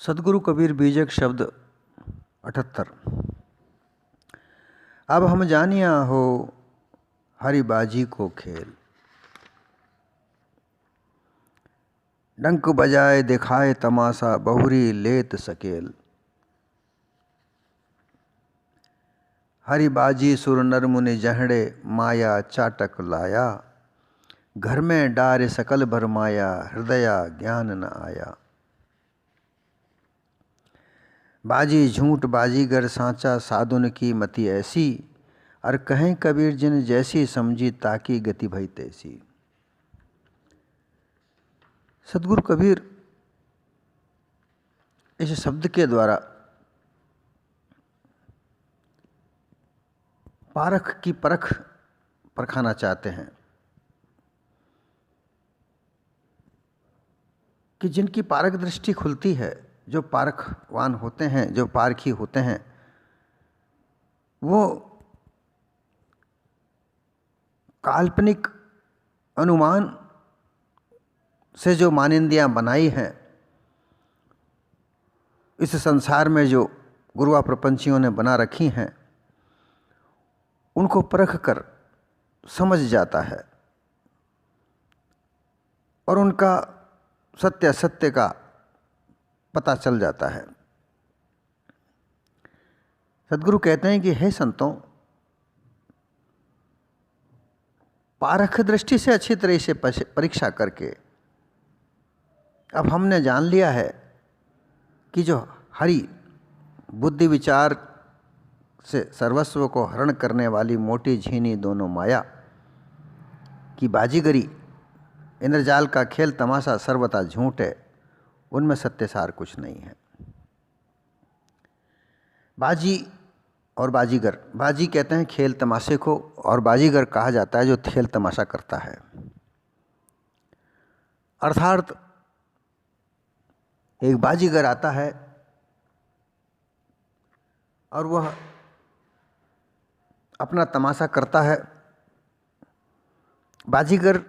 सदगुरु कबीर बीजक शब्द 78। अब हम जानिया हो हरि बाजी को खेल, डंक बजाए दिखाए तमाशा बहुरी लेत सकेल। हरि बाजी सुर नर मुनि जहड़े माया चाटक लाया, घर में डार सकल भर माया हृदया ज्ञान न आया। बाजी झूठ बाजीगर सांचा साधुन की मति ऐसी, और कहें कबीर जिन जैसी समझी ताकी गति भई तैसी। सदगुरु कबीर इस शब्द के द्वारा पारख की परख परखाना चाहते हैं कि जिनकी पारख दृष्टि खुलती है, जो पारखवान होते हैं, जो पारखी होते हैं, वो काल्पनिक अनुमान से जो मानिंदियाँ बनाई हैं, इस संसार में जो गुरुआ प्रपंचियों ने बना रखी हैं, उनको परख कर समझ जाता है और उनका सत्य असत्य का पता चल जाता है। सदगुरु कहते हैं कि हे संतों, पारख दृष्टि से अच्छी तरह से परीक्षा करके अब हमने जान लिया है कि जो हरि बुद्धि विचार से सर्वस्व को हरण करने वाली मोटी झीनी दोनों माया की बाजीगरी, इंद्रजाल का खेल तमाशा सर्वथा झूठ है, उनमें सत्यसार कुछ नहीं है। बाजी और बाजीगर, बाजी कहते हैं खेल तमाशे को, और बाजीगर कहा जाता है जो खेल तमाशा करता है। अर्थात एक बाजीगर आता है और वह अपना तमाशा करता है। बाजीगर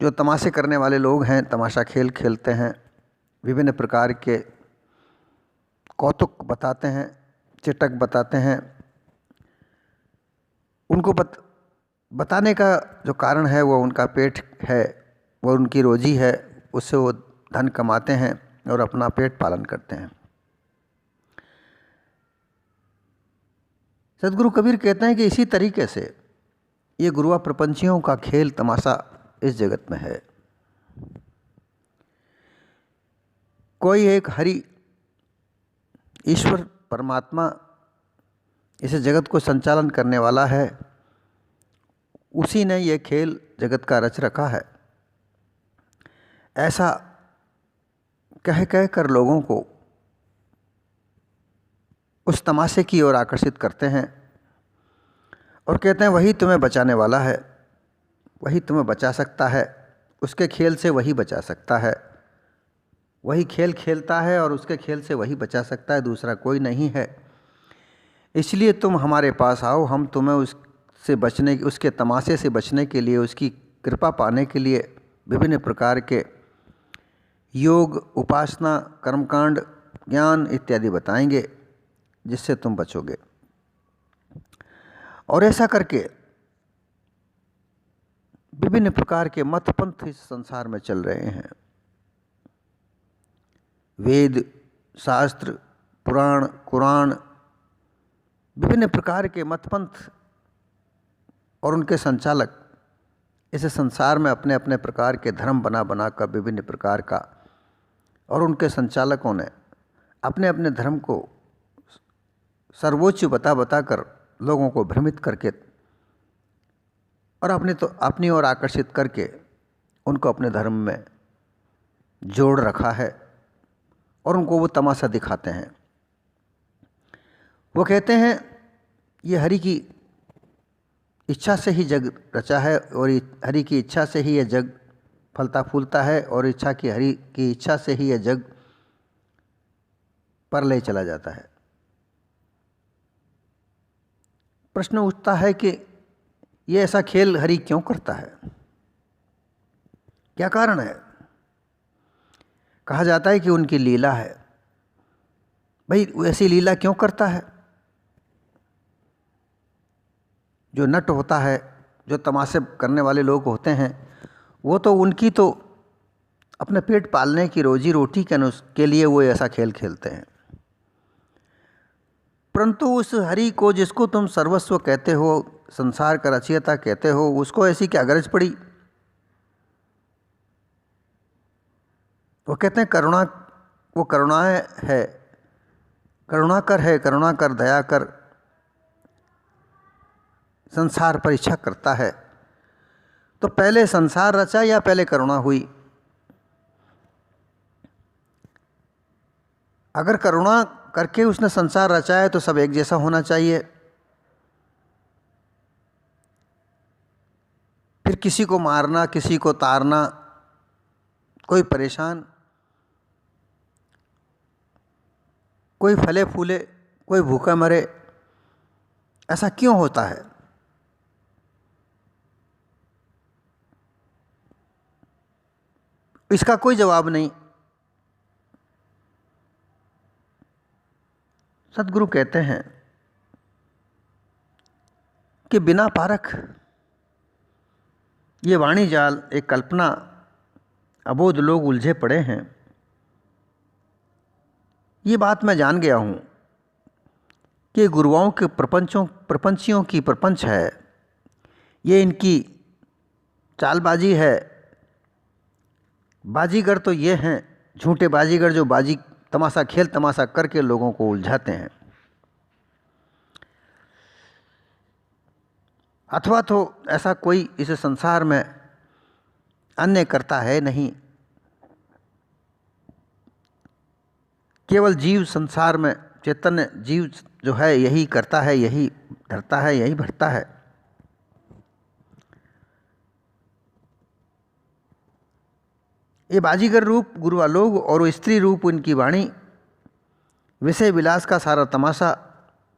जो तमाशे करने वाले लोग हैं, तमाशा खेल खेलते हैं, विभिन्न प्रकार के कौतुक बताते हैं, चिटक बताते हैं। उनको बताने का जो कारण है वो उनका पेट है, वो उनकी रोजी है, उससे वो धन कमाते हैं और अपना पेट पालन करते हैं। सदगुरु कबीर कहते हैं कि इसी तरीके से ये गुरुआ प्रपंचियों का खेल तमाशा इस जगत में है। कोई एक हरि ईश्वर परमात्मा इस जगत को संचालन करने वाला है, उसी ने ये खेल जगत का रच रखा है। ऐसा कह कर लोगों को उस तमाशे की ओर आकर्षित करते हैं और कहते हैं वही तुम्हें बचाने वाला है, वही तुम्हें बचा सकता है, उसके खेल से वही बचा सकता है, वही खेल खेलता है और उसके खेल से वही बचा सकता है, दूसरा कोई नहीं है। इसलिए तुम हमारे पास आओ, हम तुम्हें उससे बचने, उसके तमाशे से बचने के लिए, उसकी कृपा पाने के लिए विभिन्न प्रकार के योग, उपासना, कर्मकांड, ज्ञान इत्यादि बताएंगे जिससे तुम बचोगे। और ऐसा करके विभिन्न प्रकार के मत पंथ इस संसार में चल रहे हैं। वेद, शास्त्र, पुराण, कुरान, विभिन्न प्रकार के मत पंथ और उनके संचालक इस संसार में अपने अपने प्रकार के धर्म बना कर विभिन्न प्रकार का, और उनके संचालकों ने अपने अपने धर्म को सर्वोच्च बता कर लोगों को भ्रमित करके और अपनी ओर आकर्षित करके उनको अपने धर्म में जोड़ रखा है और उनको वो तमाशा दिखाते हैं। वो कहते हैं ये हरि की इच्छा से ही जग रचा है और हरि की इच्छा से ही यह जग फलता फूलता है, और हरि की इच्छा से ही यह जग पर ले चला जाता है। प्रश्न उठता है कि ये ऐसा खेल हरि क्यों करता है, क्या कारण है? कहा जाता है कि उनकी लीला है। भाई वो ऐसी लीला क्यों करता है? जो नट होता है, जो तमाशे करने वाले लोग होते हैं, वो तो उनकी तो अपने पेट पालने की, रोजी रोटी के लिए वो ऐसा खेल खेलते हैं। परंतु उस हरि को, जिसको तुम सर्वस्व कहते हो, संसार का रचयिता कहते हो, उसको ऐसी क्या गरज पड़ी? वो कहते हैं करुणा, वो करुणा है, करुणाकर है, करुणाकर, दया कर, संसार परीक्षा करता है। तो पहले संसार रचा या पहले करुणा हुई? अगर करुणा करके उसने संसार रचा है तो सब एक जैसा होना चाहिए। फिर किसी को मारना, किसी को तारना, कोई परेशान, कोई फले फूले, कोई भूखा मरे, ऐसा क्यों होता है? इसका कोई जवाब नहीं। सदगुरु कहते हैं कि बिना पारख ये वाणी जाल, एक कल्पना, अबोध लोग उलझे पड़े हैं। ये बात मैं जान गया हूँ कि गुरुओं के प्रपंचियों की प्रपंच है, ये इनकी चालबाजी है। बाजीगर तो ये हैं, झूठे बाजीगर, जो तमाशा खेल तमाशा करके लोगों को उलझाते हैं। अथवा तो ऐसा कोई इस संसार में अन्य करता है नहीं, केवल जीव संसार में, चैतन्य जीव जो है यही करता है, यही धरता है, यही भरता है। ये बाजीगर रूप गुरुआ लोग और वो स्त्री रूप उनकी वाणी, विषय विलास का सारा तमाशा,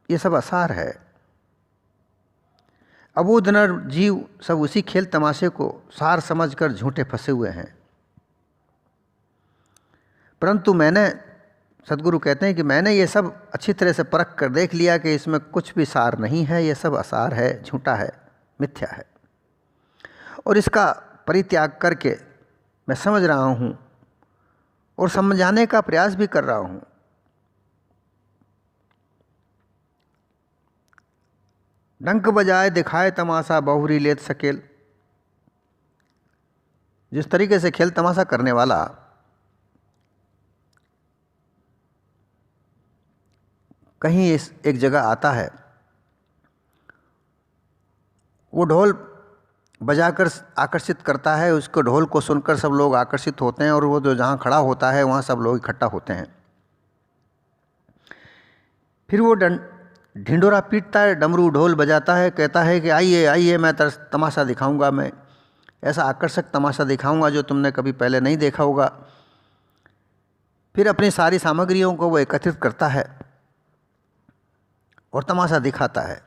ये सब आसार है। अबोध नर जीव सब उसी खेल तमाशे को सार समझकर झूठे फंसे हुए हैं। परंतु सदगुरु कहते हैं कि मैंने ये सब अच्छी तरह से परख कर देख लिया कि इसमें कुछ भी सार नहीं है, ये सब आसार है, झूठा है, मिथ्या है। और इसका परित्याग करके मैं समझ रहा हूँ और समझाने का प्रयास भी कर रहा हूँ। डंक बजाए दिखाए तमाशा, बहुरी लेत सकेल। जिस तरीके से खेल तमाशा करने वाला कहीं एक जगह आता है, वो ढोल बजाकर आकर्षित करता है, उसको ढोल को सुनकर सब लोग आकर्षित होते हैं और वो जो जहाँ खड़ा होता है वहाँ सब लोग इकट्ठा होते हैं। फिर वो ढिंडोरा पीटता है, डमरू ढोल बजाता है, कहता है कि आइए आइए, मैं तमाशा दिखाऊंगा, मैं ऐसा आकर्षक तमाशा दिखाऊंगा जो तुमने कभी पहले नहीं देखा होगा। फिर अपनी सारी सामग्रियों को वो एकत्रित करता है और तमाशा दिखाता है।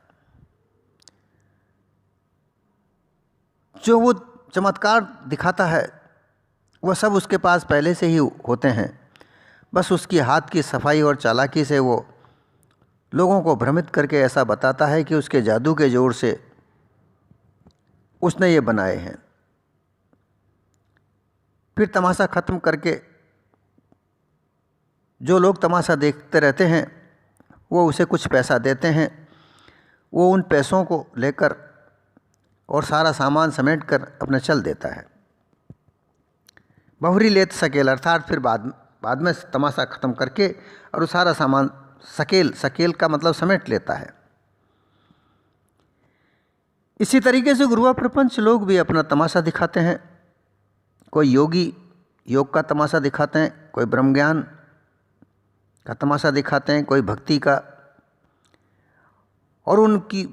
जो वो चमत्कार दिखाता है वह सब उसके पास पहले से ही होते हैं, बस उसकी हाथ की सफाई और चालाकी से वो लोगों को भ्रमित करके ऐसा बताता है कि उसके जादू के जोर से उसने ये बनाए हैं। फिर तमाशा ख़त्म करके जो लोग तमाशा देखते रहते हैं वो उसे कुछ पैसा देते हैं। वो उन पैसों को लेकर और सारा सामान समेट कर अपने चल देता है। बहुरी लेत सकेल, अर्थात फिर बाद में तमाशा ख़त्म करके और वो सारा सामान सकेल का मतलब समेट लेता है। इसी तरीके से गुरुआ प्रपंच लोग भी अपना तमाशा दिखाते हैं। कोई योगी योग का तमाशा दिखाते हैं, कोई ब्रह्म ज्ञान का तमाशा दिखाते हैं, कोई भक्ति का, और उनकी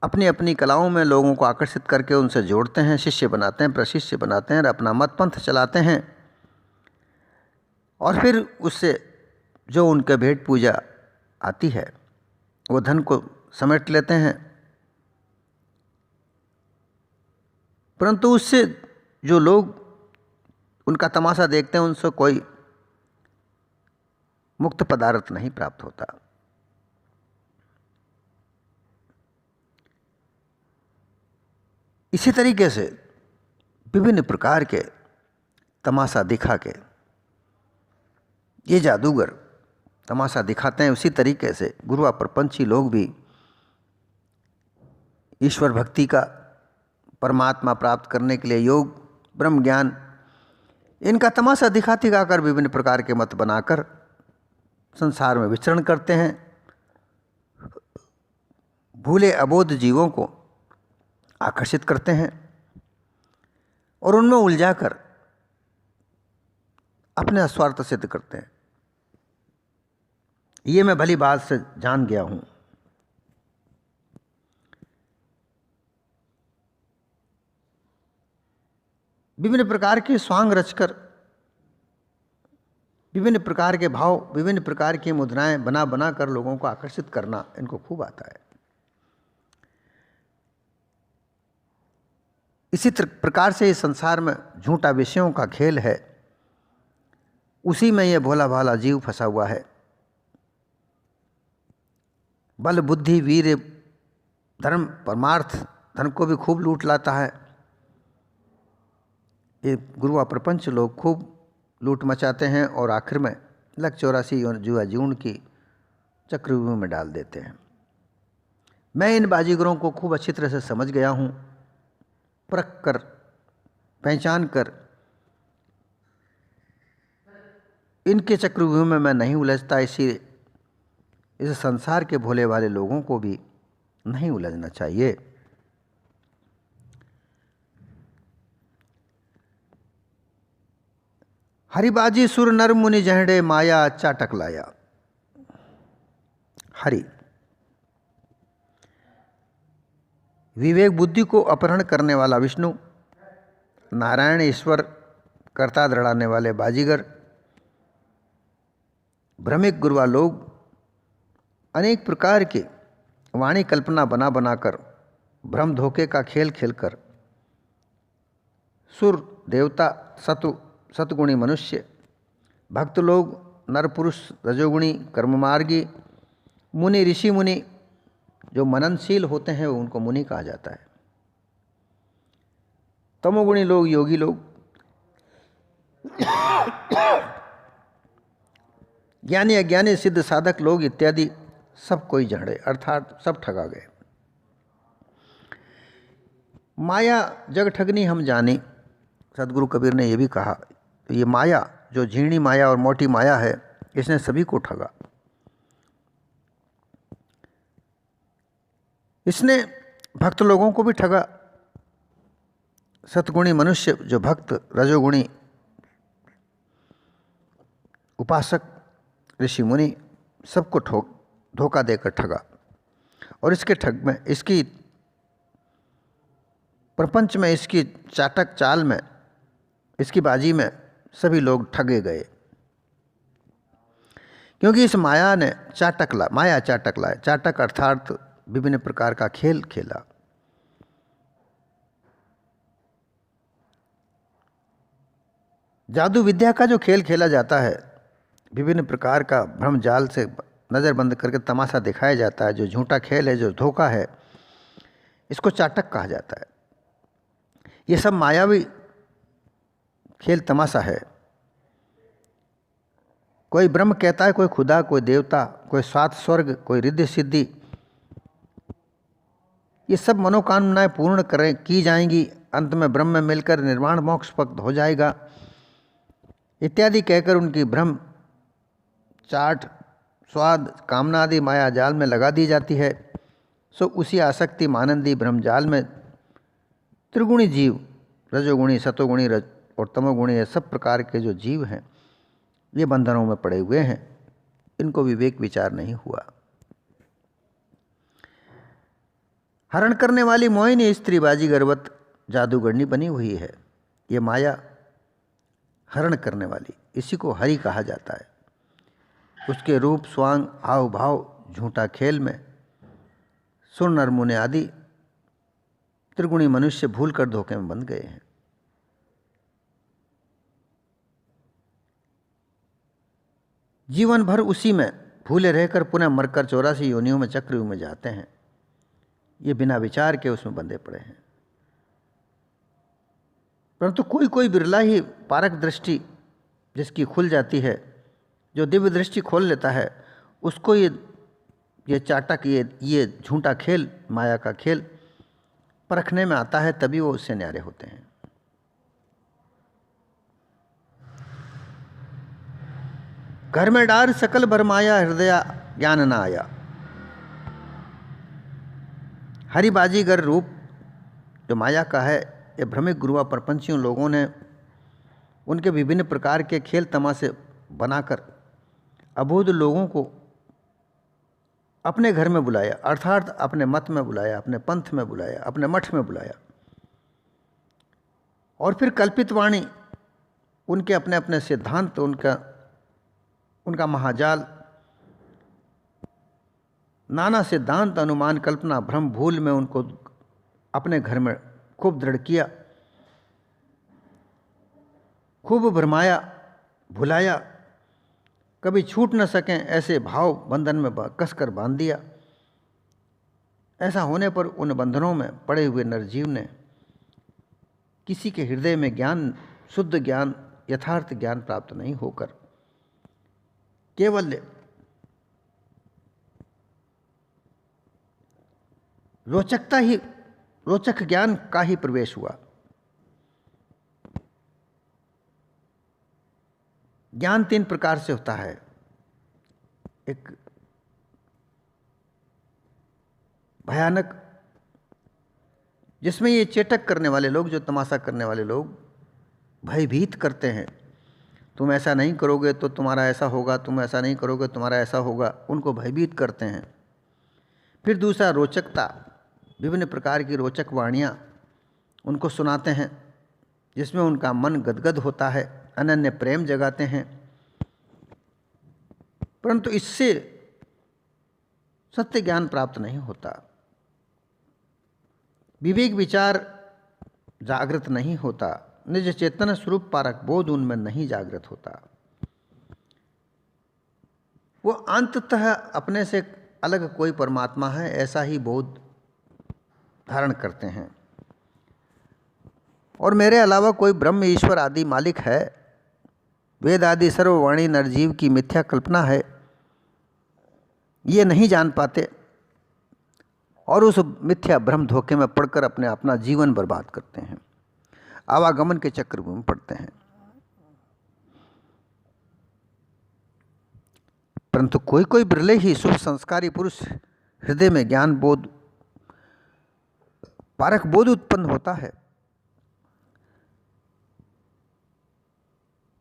अपनी अपनी कलाओं में लोगों को आकर्षित करके उनसे जोड़ते हैं, शिष्य बनाते हैं, प्रशिष्य बनाते हैं और अपना मत पंथ चलाते हैं। और फिर उससे जो उनके भेंट पूजा आती है वो धन को समेट लेते हैं। परंतु उससे जो लोग उनका तमाशा देखते हैं उनसे कोई मुक्त पदार्थ नहीं प्राप्त होता। इसी तरीके से विभिन्न प्रकार के तमाशा दिखा के ये जादूगर तमाशा दिखाते हैं, उसी तरीके से गुरुआ प्रपंची लोग भी ईश्वर भक्ति का, परमात्मा प्राप्त करने के लिए योग, ब्रह्म ज्ञान, इनका तमाशा दिखाती गाकर विभिन्न प्रकार के मत बनाकर संसार में विचरण करते हैं। भूले अबोध जीवों को आकर्षित करते हैं और उनमें उलझाकर अपने स्वार्थ सिद्ध करते हैं। ये मैं भली बात से जान गया हूं। विभिन्न प्रकार के स्वांग रचकर, विभिन्न प्रकार के भाव, विभिन्न प्रकार की मुद्राएं बना बना कर लोगों को आकर्षित करना इनको खूब आता है। इसी प्रकार से इस संसार में झूठा विषयों का खेल है, उसी में यह भोला भाला जीव फंसा हुआ है। बल बुद्धि वीर धर्म परमार्थ धन को भी खूब लूट लाता है। ये गुरुआ प्रपंच लोग खूब लूट मचाते हैं और आखिर में लग 84 जुआ जीवन की चक्रव्यूह में डाल देते हैं। मैं इन बाजीगरों को खूब अच्छी तरह से समझ गया हूँ, परख कर, पहचान कर इनके चक्रव्यूह में मैं नहीं उलझता। इस संसार के भोले वाले लोगों को भी नहीं उलझना चाहिए। हरिबाजी सुर नर मुनि जहड़े माया चाटक लाया। हरि विवेक बुद्धि को अपहरण करने वाला विष्णु, नारायण ईश्वर कर्ता दृढ़ाने वाले बाजीगर, भ्रमिक गुरुआ लोग अनेक प्रकार के वाणी कल्पना बना बनाकर भ्रम धोखे का खेल खेलकर सुर देवता सतगुणी मनुष्य, भक्त लोग नर पुरुष रजोगुणी कर्ममार्गी, मुनि ऋषि मुनि जो मननशील होते हैं उनको मुनि कहा जाता है, तमोगुणी लोग योगी लोग, ज्ञानी अज्ञानी सिद्ध साधक लोग इत्यादि सब कोई झड़े, अर्थात सब ठगा गए। माया जग ठगनी हम जानी, सदगुरु कबीर ने यह भी कहा, ये माया जो झीणी माया और मोटी माया है, इसने सभी को ठगा। इसने भक्त लोगों को भी ठगा। सतगुणी मनुष्य जो भक्त, रजोगुणी उपासक, ऋषि मुनि सबको धोखा देकर ठगा। और इसके ठग में, इसकी प्रपंच में, इसकी चाटक चाल में, इसकी बाजी में सभी लोग ठगे गए, क्योंकि इस माया ने माया चाटक लाए। चाटक अर्थात विभिन्न प्रकार का खेल खेला। जादू विद्या का जो खेल खेला जाता है, विभिन्न प्रकार का भ्रम जाल से नज़र बंद करके तमाशा दिखाया जाता है, जो झूठा खेल है, जो धोखा है, इसको चाटक कहा जाता है। ये सब मायावी खेल तमाशा है। कोई ब्रह्म कहता है, कोई खुदा, कोई देवता, कोई सात स्वर्ग, कोई रिद्धि सिद्धि, ये सब मनोकामनाएं पूर्ण की जाएंगी, अंत में ब्रह्म में मिलकर निर्वाण मोक्ष पक्त हो जाएगा इत्यादि कहकर उनकी भ्रम चाट स्वाद कामना आदि माया जाल में लगा दी जाती है। सो उसी आसक्ति मानंदी ब्रह्म जाल में त्रिगुणी जीव, रजोगुणी, सतोगुणी और तमोगुणी, ये सब प्रकार के जो जीव हैं, ये बंधनों में पड़े हुए हैं। इनको विवेक विचार नहीं हुआ। हरण करने वाली मोहिनी स्त्री बाजीगरवत जादूगरनी बनी हुई है। ये माया हरण करने वाली, इसी को हरि कहा जाता है। उसके रूप, स्वांग, हाव भाव, झूठा खेल में सुर नर मुनि आदि त्रिगुणी मनुष्य भूलकर धोखे में बंध गए हैं। जीवन भर उसी में भूले रहकर पुनः मरकर 84 योनियों में चक्रव्यूह में जाते हैं। ये बिना विचार के उसमें बंधे पड़े हैं। परंतु कोई कोई बिरला ही पारक दृष्टि जिसकी खुल जाती है, जो दिव्य दृष्टि खोल लेता है, उसको ये चाटक, ये झूठा खेल, माया का खेल परखने में आता है, तभी वो उससे न्यारे होते हैं। घर में डार सकल भरमाया, हृदय ज्ञान न आया। हरि बाजीगर रूप जो माया का है, ये भ्रमिक गुरुआ प्रपंचियों लोगों ने उनके विभिन्न प्रकार के खेल तमाशे बनाकर अबोध लोगों को अपने घर में बुलाया, अर्थात अपने मत में बुलाया, अपने पंथ में बुलाया, अपने मठ में बुलाया, और फिर कल्पित वाणी, उनके अपने अपने सिद्धांत, उनका महाजाल, नाना सिद्धांत, अनुमान, कल्पना, भ्रम, भूल में उनको अपने घर में खूब दृढ़ किया, खूब भरमाया, भुलाया, कभी छूट न सकें ऐसे भाव बंधन में कसकर बांध दिया। ऐसा होने पर उन बंधनों में पड़े हुए नरजीव ने किसी के हृदय में ज्ञान, शुद्ध ज्ञान, यथार्थ ज्ञान प्राप्त नहीं होकर केवल रोचक ज्ञान का ही प्रवेश हुआ। ज्ञान 3 प्रकार से होता है। एक भयानक, जिसमें ये चेटक करने वाले लोग, जो तमाशा करने वाले लोग भयभीत करते हैं, तुम ऐसा नहीं करोगे तो तुम्हारा ऐसा होगा, तुम ऐसा नहीं करोगे तुम्हारा ऐसा होगा, उनको भयभीत करते हैं। फिर दूसरा रोचकता, विभिन्न प्रकार की रोचक वाणियाँ उनको सुनाते हैं, जिसमें उनका मन गदगद होता है, अनन्य प्रेम जगाते हैं, परंतु इससे सत्य ज्ञान प्राप्त नहीं होता, विवेक विचार जागृत नहीं होता, निज चेतन स्वरूप पारक बोध उनमें नहीं जागृत होता। वो अंततः अपने से अलग कोई परमात्मा है ऐसा ही बोध धारण करते हैं, और मेरे अलावा कोई ब्रह्म, ईश्वर आदि मालिक है, वेद आदि सर्ववाणी नरजीव की मिथ्या कल्पना है, ये नहीं जान पाते और उस मिथ्या भ्रम धोखे में पड़कर अपना जीवन बर्बाद करते हैं, आवागमन के चक्र में पड़ते हैं। परंतु कोई कोई बिरले ही शुभ संस्कारी पुरुष हृदय में ज्ञान बोध, पारक बोध उत्पन्न होता है,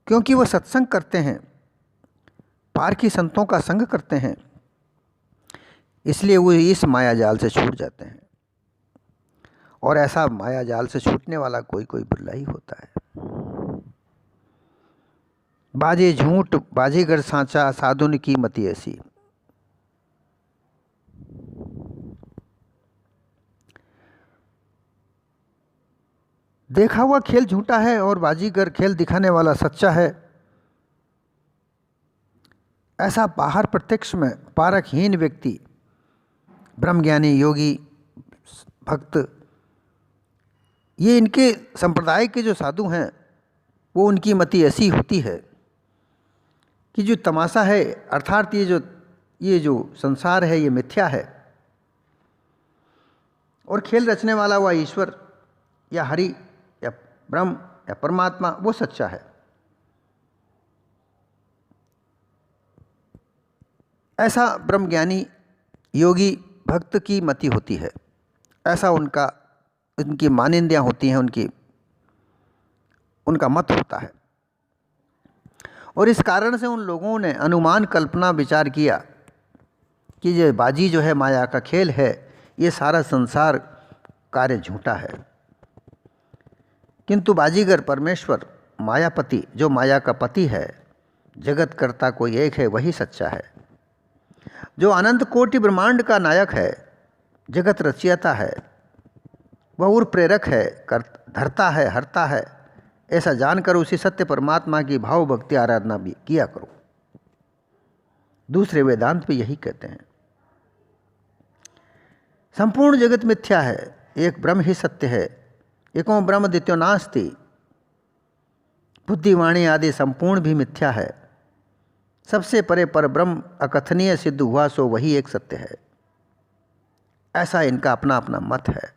क्योंकि वह सत्संग करते हैं, पारखी संतों का संग करते हैं, इसलिए वो इस माया जाल से छूट जाते हैं। और ऐसा माया जाल से छूटने वाला कोई कोई बिरला ही होता है। बाजे झूठ बाजीगर सांचा, साधुन की मति ऐसी। देखा हुआ खेल झूठा है और बाजीगर खेल दिखाने वाला सच्चा है, ऐसा बाहर प्रत्यक्ष में पारकहीन व्यक्ति, ब्रह्मज्ञानी, योगी, भक्त, ये इनके संप्रदाय के जो साधु हैं, वो उनकी मति ऐसी होती है कि जो तमाशा है, अर्थात ये जो संसार है ये मिथ्या है, और खेल रचने वाला वह ईश्वर या हरि या ब्रह्म या परमात्मा वो सच्चा है। ऐसा ब्रह्मज्ञानी, योगी, भक्त की मति होती है, ऐसा उनकी मानिंदियाँ होती हैं, उनका मत होता है। और इस कारण से उन लोगों ने अनुमान, कल्पना, विचार किया कि ये बाजी जो है माया का खेल है, ये सारा संसार कार्य झूठा है, किंतु बाजीगर परमेश्वर मायापति, जो माया का पति है, जगत कर्ता कोई एक है, वही सच्चा है, जो अनंत कोटि ब्रह्मांड का नायक है, जगत रचयिता है, वह उर प्रेरक है, धरता है, हरता है, ऐसा जानकर उसी सत्य परमात्मा की भाव भक्ति आराधना भी किया करो। दूसरे वेदांत भी यही कहते हैं। संपूर्ण जगत मिथ्या है, एक ब्रह्म ही सत्य है। एको ब्रह्म द्वितीयो नास्ति। बुद्धि वाणी आदि संपूर्ण भी मिथ्या है। सबसे परे पर ब्रह्म अकथनीय सिद्ध हुआ, सो वही एक सत्य है। ऐसा इनका अपना अपना मत है।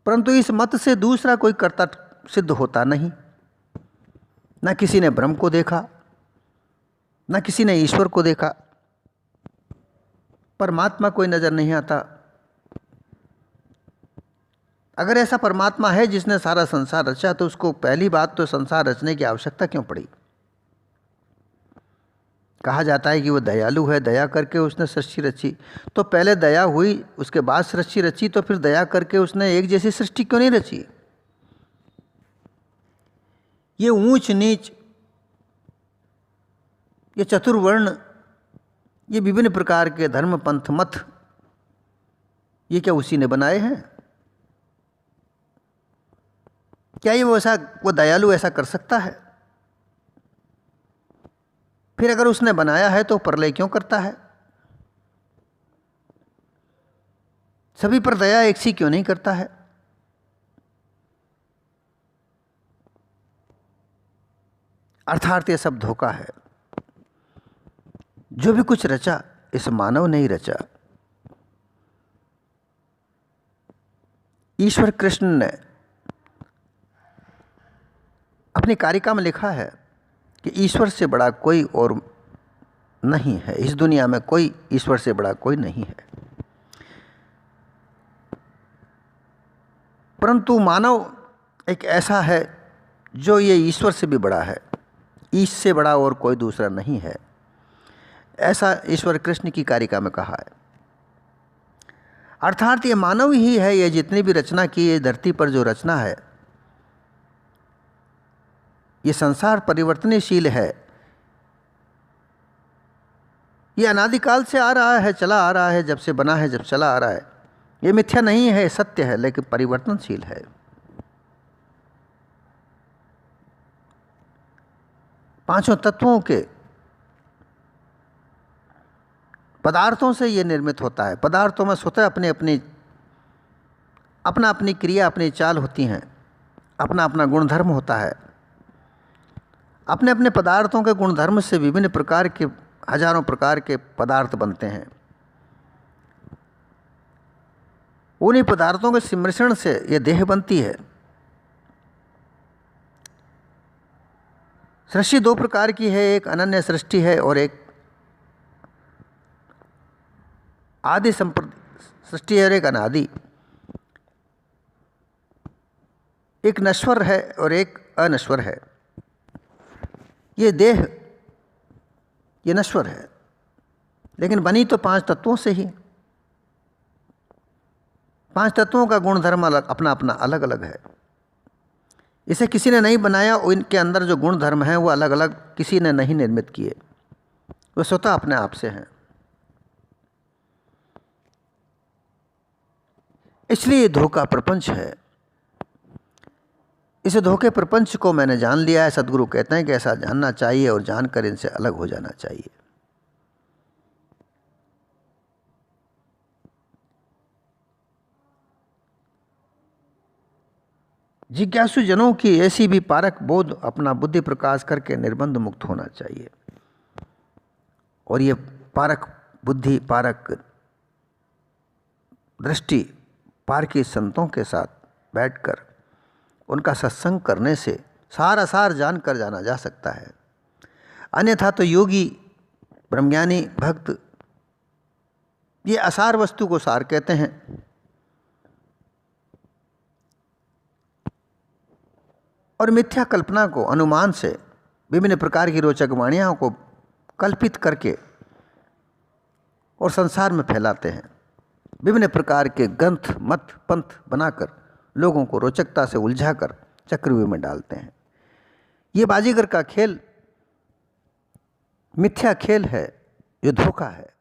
परंतु इस मत से दूसरा कोई कर्ता सिद्ध होता नहीं। न किसी ने ब्रह्म को देखा, न किसी ने ईश्वर को देखा, परमात्मा कोई नजर नहीं आता। अगर ऐसा परमात्मा है जिसने सारा संसार रचा, तो उसको पहली बात तो संसार रचने की आवश्यकता क्यों पड़ी? कहा जाता है कि वो दयालु है, दया करके उसने सृष्टि रची। तो पहले दया हुई, उसके बाद सृष्टि रची, तो फिर दया करके उसने एक जैसी सृष्टि क्यों नहीं रची? ये ऊंच नीच, ये चतुर्वर्ण, ये विभिन्न प्रकार के धर्म पंथ मत, ये क्या उसी ने बनाए हैं? क्या ये वो दयालु ऐसा कर सकता है? फिर अगर उसने बनाया है तो प्रलय क्यों करता है? सभी पर दया एक सी क्यों नहीं करता है? अर्थात ये सब धोखा है। जो भी कुछ रचा, इस मानव ने ही रचा। ईश्वर कृष्ण ने अपनी कारिका में लिखा है कि ईश्वर से बड़ा कोई और नहीं है। इस दुनिया में कोई ईश्वर से बड़ा कोई नहीं है। परंतु मानव एक ऐसा है जो ये ईश्वर से भी बड़ा है। ईश से बड़ा और कोई दूसरा नहीं है, ऐसा ईश्वर कृष्ण की कारिका में कहा है। अर्थात ये मानव ही है, ये जितनी भी रचना की, ये धरती पर जो रचना है, ये संसार परिवर्तनशील है। ये अनादिकाल से आ रहा है, चला आ रहा है, जब से बना है, जब चला आ रहा है। ये मिथ्या नहीं है, सत्य है, लेकिन परिवर्तनशील है। पांचों तत्वों के पदार्थों से ये निर्मित होता है। पदार्थों में स्वतः अपनी क्रिया, अपनी चाल होती हैं, अपना अपना गुणधर्म होता है। अपने अपने पदार्थों के गुणधर्म से विभिन्न प्रकार के, हजारों प्रकार के पदार्थ बनते हैं। उन्हीं पदार्थों के सम्मिश्रण से यह देह बनती है। सृष्टि दो प्रकार की है, एक अनन्य सृष्टि है और एक आदि सृष्टि है और एक अनादि। एक नश्वर है और एक अनश्वर है। ये देह, ये नश्वर है, लेकिन बनी तो पांच तत्वों से ही। पांच तत्वों का गुणधर्म अलग, अपना अपना अलग अलग है। इसे किसी ने नहीं बनाया, और इनके अंदर जो गुण धर्म हैं वो अलग अलग किसी ने नहीं निर्मित किए, वो स्वतः अपने आप से हैं। इसलिए ये धोखा प्रपंच है। इस धोखे प्रपंच को मैंने जान लिया है। सदगुरु कहते हैं कि ऐसा जानना चाहिए और जानकर इनसे अलग हो जाना चाहिए। जिज्ञासु जनों की ऐसी भी पारक बोध अपना बुद्धि प्रकाश करके निर्बंध मुक्त होना चाहिए। और ये पारक बुद्धि, पारक दृष्टि पारकी संतों के साथ बैठकर उनका सत्संग करने से सारा सार जान कर जाना जा सकता है। अन्यथा तो योगी, ब्रह्मज्ञानी, भक्त ये असार वस्तु को सार कहते हैं। और मिथ्या कल्पना को, अनुमान से विभिन्न प्रकार की रोचक वाणियों को कल्पित करके और संसार में फैलाते हैं। विभिन्न प्रकार के ग्रंथ, मत, पंथ बनाकर लोगों को रोचकता से उलझाकर चक्रव्यूह में डालते हैं। ये बाजीगर का खेल मिथ्या खेल है, ये धोखा है।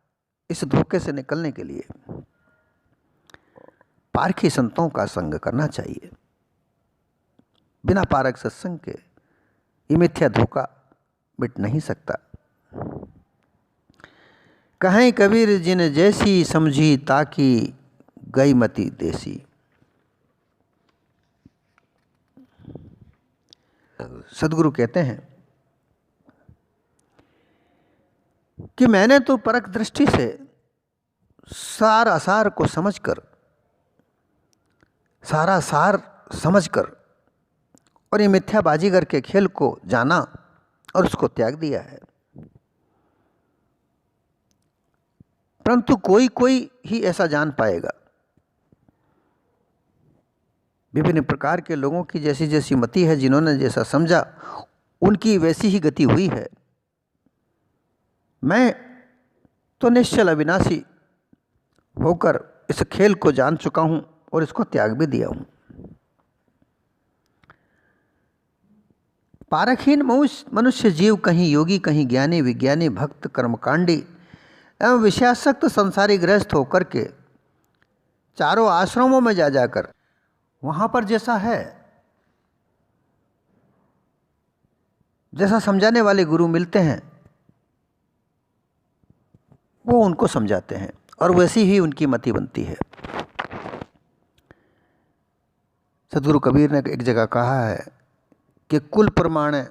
इस धोखे से निकलने के लिए पारखी संतों का संग करना चाहिए। बिना पारक सत्संग के ये मिथ्या धोखा मिट नहीं सकता। कहें कबीर जिन जैसी समझी ताकि गई मति देसी। सदगुरु कहते हैं कि मैंने तो परख दृष्टि से सार असार को समझकर, सारा सार समझकर और ये मिथ्या बाजीगर के खेल को जाना और उसको त्याग दिया है। परंतु कोई कोई ही ऐसा जान पाएगा। विभिन्न प्रकार के लोगों की जैसी जैसी मति है, जिन्होंने जैसा समझा उनकी वैसी ही गति हुई है। मैं तो निश्चल अविनाशी होकर इस खेल को जान चुका हूं और इसको त्याग भी दिया हूं। पारखहीन मनुष्य जीव कहीं योगी, कहीं ज्ञानी, विज्ञानी, भक्त, कर्मकांडी एवं विषयासक्त संसारी गृहस्थ होकर के चारों आश्रमों में जा जाकर वहां पर जैसा है, जैसा समझाने वाले गुरु मिलते हैं वो उनको समझाते हैं और वैसी ही उनकी मति बनती है। सदगुरु कबीर ने एक जगह कहा है कि कुल प्रमाणे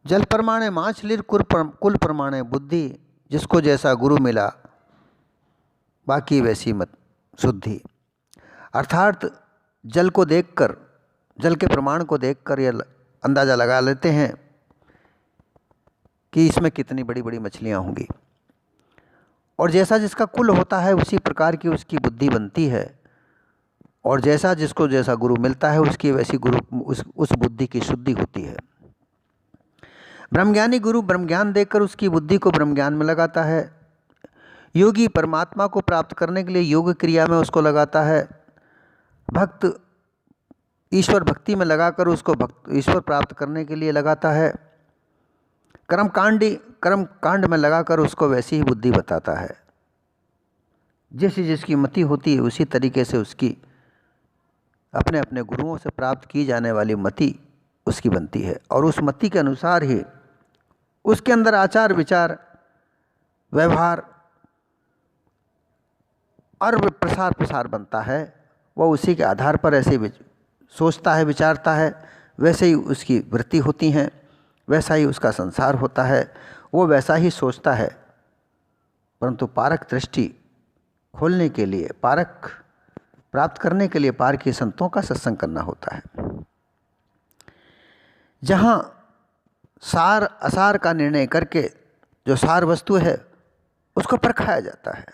जल प्रमाणे माछ लीर, कुल प्रमाणे बुद्धि, जिसको जैसा गुरु मिला बाकी वैसी मत शुद्धि। अर्थात जल को देखकर, जल के प्रमाण को देखकर यह अंदाज़ा लगा लेते हैं कि इसमें कितनी बड़ी बड़ी मछलियाँ होंगी, और जैसा जिसका कुल होता है उसी प्रकार की उसकी बुद्धि बनती है, और जैसा जिसको जैसा गुरु मिलता है उसकी वैसी गुरु उस बुद्धि की शुद्धि होती है। ब्रह्मज्ञानी गुरु ब्रह्मज्ञान देकर उसकी बुद्धि को ब्रह्मज्ञान में लगाता है। योगी परमात्मा को प्राप्त करने के लिए योग क्रिया में उसको लगाता है। भक्त ईश्वर भक्ति में लगाकर उसको ईश्वर प्राप्त करने के लिए लगाता है। कर्मकांडी कर्म कांड में लगाकर उसको वैसी ही बुद्धि बताता है। जैसी जिसकी मति होती है उसी तरीके से उसकी अपने अपने गुरुओं से प्राप्त की जाने वाली मति उसकी बनती है, और उस मति के अनुसार ही उसके अंदर आचार विचार व्यवहार और प्रसार बनता है। वह उसी के आधार पर ऐसे सोचता है, विचारता है, वैसे ही उसकी वृत्ति होती हैं, वैसा ही उसका संसार होता है, वो वैसा ही सोचता है। परंतु पारक दृष्टि खोलने के लिए, पारक प्राप्त करने के लिए पार के संतों का सत्संग करना होता है, जहाँ सार असार का निर्णय करके जो सार वस्तु है उसको परखाया जाता है।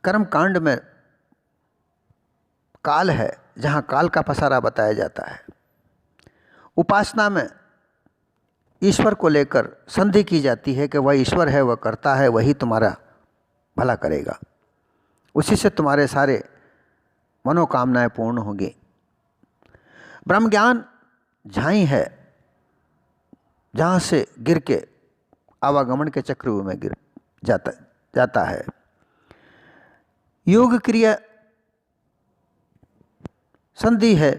कर्म कांड में काल है, जहाँ काल का पसारा बताया जाता है। उपासना में ईश्वर को लेकर संधि की जाती है कि वह ईश्वर है, वह करता है, वही तुम्हारा भला करेगा, उसी से तुम्हारे सारे मनोकामनाएं पूर्ण होंगी। ब्रह्म ज्ञान झाई है, जहाँ से गिर के आवागमन के चक्रव्यूह में गिर जाता है। योग क्रिया संधि है,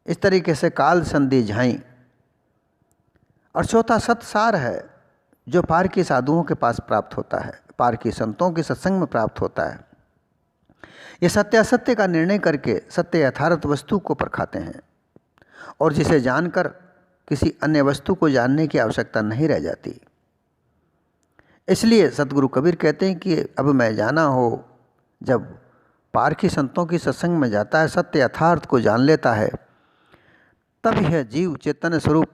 इस तरीके से काल संधि झाई। और चौथा सत्सार है, जो पार के साधुओं के पास प्राप्त होता है, पार के संतों के सत्संग में प्राप्त होता है। ये सत्य असत्य का निर्णय करके सत्य यथार्थ वस्तु को परखाते हैं, और जिसे जानकर किसी अन्य वस्तु को जानने की आवश्यकता नहीं रह जाती। इसलिए सतगुरु कबीर कहते हैं कि अब मैं जाना हो, जब पारखी संतों की सत्संग में जाता है, सत्य यथार्थ को जान लेता है, तब यह जीव चैतन्य स्वरूप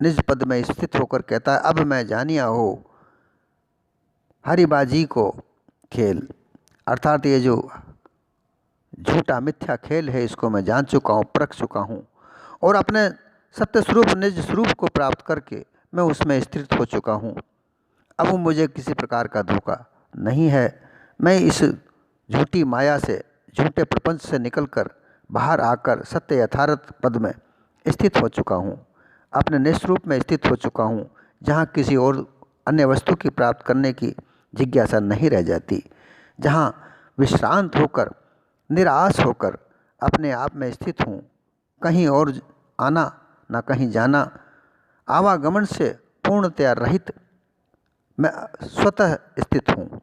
निज पद में स्थित होकर कहता है, अब मैं जानिया हो हरिबाजी को खेल। अर्थात ये जो झूठा मिथ्या खेल है, इसको मैं जान चुका हूँ, परख चुका हूँ, और अपने सत्य स्वरूप निज स्वरूप को प्राप्त करके मैं उसमें स्थित हो चुका हूँ। अब मुझे किसी प्रकार का धोखा नहीं है। मैं इस झूठी माया से, झूठे प्रपंच से निकलकर बाहर आकर सत्य यथार्थ पद में स्थित हो चुका हूँ, अपने निस्वरूप में स्थित हो चुका हूँ, जहाँ किसी और अन्य वस्तु की प्राप्त करने की जिज्ञासा नहीं रह जाती, जहाँ विश्रांत होकर निराश होकर अपने आप में स्थित हूँ, कहीं और आना ना कहीं जाना, आवागमन से पूर्णतया रहित मैं स्वतः स्थित हूँ।